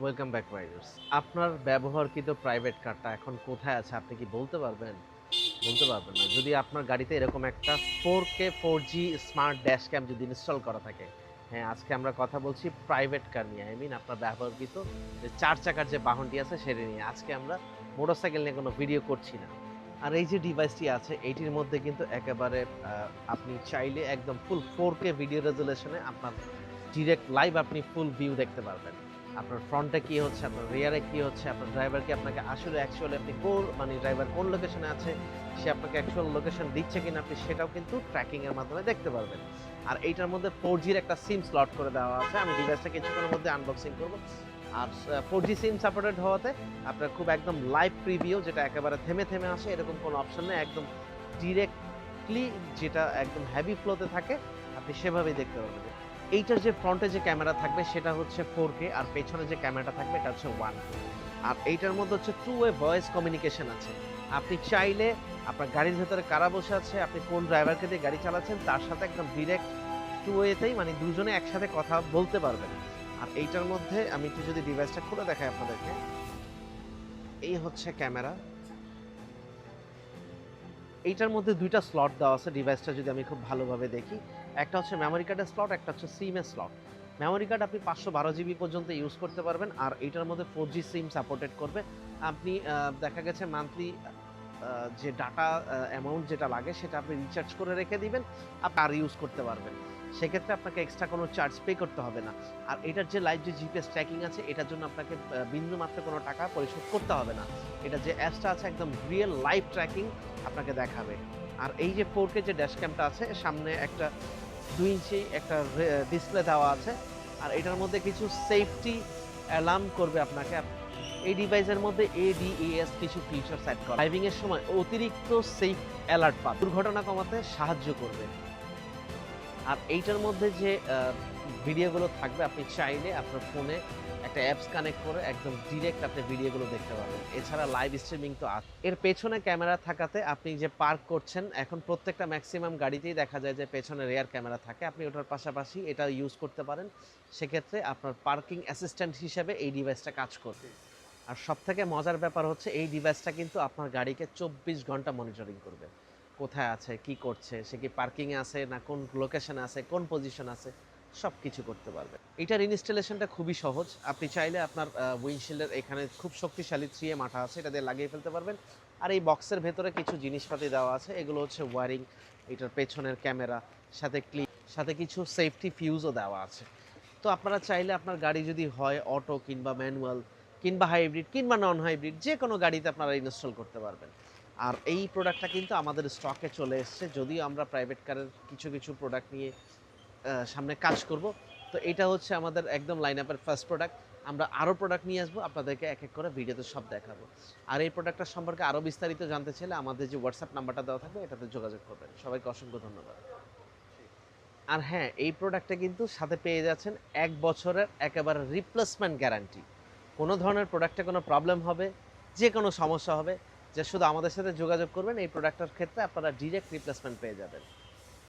Welcome back Riders. আপনার ব্যবহারকৃত private কারটা এখন কোথায় আছে আপনি কি বলতে পারবেন? বলতে পারবেন না। যদি আপনার গাড়িতে এরকম একটা 4K 4G স্মার্ট ড্যাশ ক্যাম যদি ইনস্টল করা থাকে। হ্যাঁ, আজকে আমরা কথা বলছি প্রাইভেট কার নিয়ে। আই মিন আপনার ব্যবহারকৃত যে ৪ চাকার যে বাহনটি আছে সেটা নিয়ে। আজকে আমরা মোটরসাইকেল নিয়ে কোনো ভিডিও করছি না। আর এই যে ডিভাইসটি আছে এইটির মধ্যে কিন্তু একেবারে আপনি চাইলে একদম ফুল 4K ভিডিও রেজোলিউশনে আপনার ডিরেক্ট লাইভ আপনি ফুল ভিউ দেখতে পারবেন। আপনার ফ্রন্টে কি হচ্ছে, আপনার রিয়ারে কি হচ্ছে, আপনার ড্রাইভার কি আপনাকে আসলে অ্যাকচুয়ালি আপনি মানে ড্রাইভার কোন লোকেশনে আছে, সে আপনাকে অ্যাকচুয়াল লোকেশন দিচ্ছে কিনা আপনি সেটাও কিন্তু ট্র্যাকিং এর মাধ্যমে দেখতে পারবেন। আর এইটার মধ্যে 4G এর একটা সিম স্লট করে দেওয়া আছে। আমি ডিভাইসটা কিছুক্ষণের মধ্যে আনবক্সিং করব। আর 4G সিম সাপোর্টেড হওয়াতে আপনার খুব একদম লাইভ প্রিভিউ, যেটা একেবারে থেমে থেমে আসে এরকম কোনো অপশন নেই। একদম ডিরেক্টলি যেটা একদম হেভি ফ্লোতে থাকে আপনি সেভাবেই দেখতে পারবেন। এইটার যে ফ্রন্টে যে ক্যামেরা থাকবে সেটা হচ্ছে 4K, আর পেছনে যে ক্যামেরাটা থাকবে এটা হচ্ছে 1K। আর এইটার মধ্যে হচ্ছে 2 ওয়ে ভয়েস কমিউনিকেশন আছে। আপনি চাইলে আপনার গাড়ির ভেতরে কারা বসে আছে, আপনি কোন ড্রাইভারকে দিয়ে গাড়ি চালাচ্ছেন তার সাথে একদম ডিরেক্ট 2 ওয়েতেই মানে দুজনে একসাথে কথা বলতে পারবেন। আর এইটার মধ্যে আমি একটু যদি ডিভাইসটা খুলে দেখাই আপনাদেরকে, এই হচ্ছে ক্যামেরা। এইটার মধ্যে ২ টা স্লট দেওয়া আছে। ডিভাইসটা যদি আমি খুব ভালোভাবে দেখি, একটা হচ্ছে মেমোরি কার্ডের স্লট, একটা হচ্ছে সিম এর স্লট। মেমোরি কার্ড আপনি ৫১২ জিবি পর্যন্ত ইউজ করতে পারবেন, আর এইটার মধ্যে 4G সিম সাপোর্টেড করবে। আপনি দেখা গেছে মান্থলি যে ডাটা অ্যামাউন্ট যেটা লাগে সেটা আপনি রিচার্জ করে রেখে দিবেন, আপনি আর ইউজ করতে পারবেন। সেক্ষেত্রে আপনাকে এক্সট্রা কোনো চার্জ পে করতে হবে না। আর এটার যে লাইভ যে জিপিএস ট্র্যাকিং আছে এটার জন্য আপনাকে বিন্দুমাত্র কোনো টাকা পরিশোধ করতে হবে না। এটা যে অ্যাপসটা আছে একদম রিয়েল লাইভ ট্র্যাকিং আপনাকে দেখাবে। আর এই যে 4K যে ড্যাশ ক্যামটা আছে সামনে একটা ২ ইঞ্চি একটা ডিসপ্লে দেওয়া আছে। আর এটার মধ্যে কিছু সেফটি অ্যালার্ম করবে আপনাকে। এই ডিভাইসের মধ্যে ADAS কিছু ফিচার সেট করা, ড্রাইভিং এর সময় অতিরিক্ত সেফ অ্যালার্ট পাবে, দুর্ঘটনা কমাতে সাহায্য করবে। আর এইটার মধ্যে যে ভিডিওগুলো থাকবে আপনি চাইলে আপনার ফোনে একটা অ্যাপস কানেক্ট করে একদম ডিরেক্ট আপনি ভিডিওগুলো দেখতে পাবেন। এছাড়া লাইভ স্ট্রিমিং তো আছে। এর পেছনে ক্যামেরা থাকাতে আপনি যে পার্ক করছেন, এখন প্রত্যেকটা ম্যাক্সিমাম গাড়িতেই দেখা যায় যে পেছনে রেয়ার ক্যামেরা থাকে। আপনি ওটার পাশাপাশি এটা ইউজ করতে পারেন। সেক্ষেত্রে আপনার পার্কিং অ্যাসিস্ট্যান্ট হিসেবে এই ডিভাইসটা কাজ করবে। আর সবথেকে মজার ব্যাপার হচ্ছে এই ডিভাইসটা কিন্তু আপনার গাড়িকে ২৪ ঘন্টা মনিটরিং করবে। কোথায় আছে, কি করছে, সে কি পার্কিংয়ে আছে না কোন লোকেশনে আছে, কোন পজিশন আছে, সব কিছু করতে পারবে। এটার ইনস্টলেশনটা খুবই সহজ। আপনি চাইলে আপনার উইন্ডশিল্ডের এখানে খুব শক্তিশালী 3M আঠা আছে, এটা দিয়ে লাগিয়ে ফেলতে পারবেন। আর এই বক্সের ভেতরে কিছু জিনিসপাতি দেওয়া আছে, এগুলো হচ্ছে ওয়ারিং, এটার পেছনের ক্যামেরা, সাথে ক্লিপ, সাথে কিছু সেফটি ফিউজও দেওয়া আছে। তো আপনারা চাইলে আপনার গাড়ি যদি হয় অটো কিংবা ম্যানুয়াল কিংবা হাইব্রিড কিংবা নন হাইব্রিড যে কোনো গাড়িতে আপনারা ইনস্টল করতে পারবেন। আর এই প্রোডাক্টটা কিন্তু আমাদের স্টকে চলে এসছে, যদিও আমরা প্রাইভেট কারের কিছু কিছু প্রোডাক্ট নিয়ে সামনে কাজ করব। তো এটা হচ্ছে আমাদের একদম লাইন আপের ফার্স্ট প্রোডাক্ট। আমরা আরও প্রোডাক্ট নিয়ে আসবো, আপনাদেরকে এক এক করে ভিডিওতে সব দেখাবো। আর এই প্রোডাক্টটার সম্পর্কে আরও বিস্তারিত জানতে চাইলে আমাদের যে হোয়াটসঅ্যাপ নাম্বারটা দেওয়া থাকবে এটাতে যোগাযোগ করবেন। সবাইকে অসংখ্য ধন্যবাদ। আর হ্যাঁ, এই প্রোডাক্টটা কিন্তু সাথে পেয়ে যাচ্ছেন ১ বছরের একেবারে রিপ্লেসমেন্ট গ্যারান্টি। কোনো ধরনের প্রোডাক্টে কোনো প্রবলেম হবে, যে কোনো সমস্যা হবে, যে শুধু আমাদের সাথে যোগাযোগ করবেন, এই প্রোডাক্টটার ক্ষেত্রে আপনারা ডিরেক্ট রিপ্লেসমেন্ট পেয়ে যাবেন।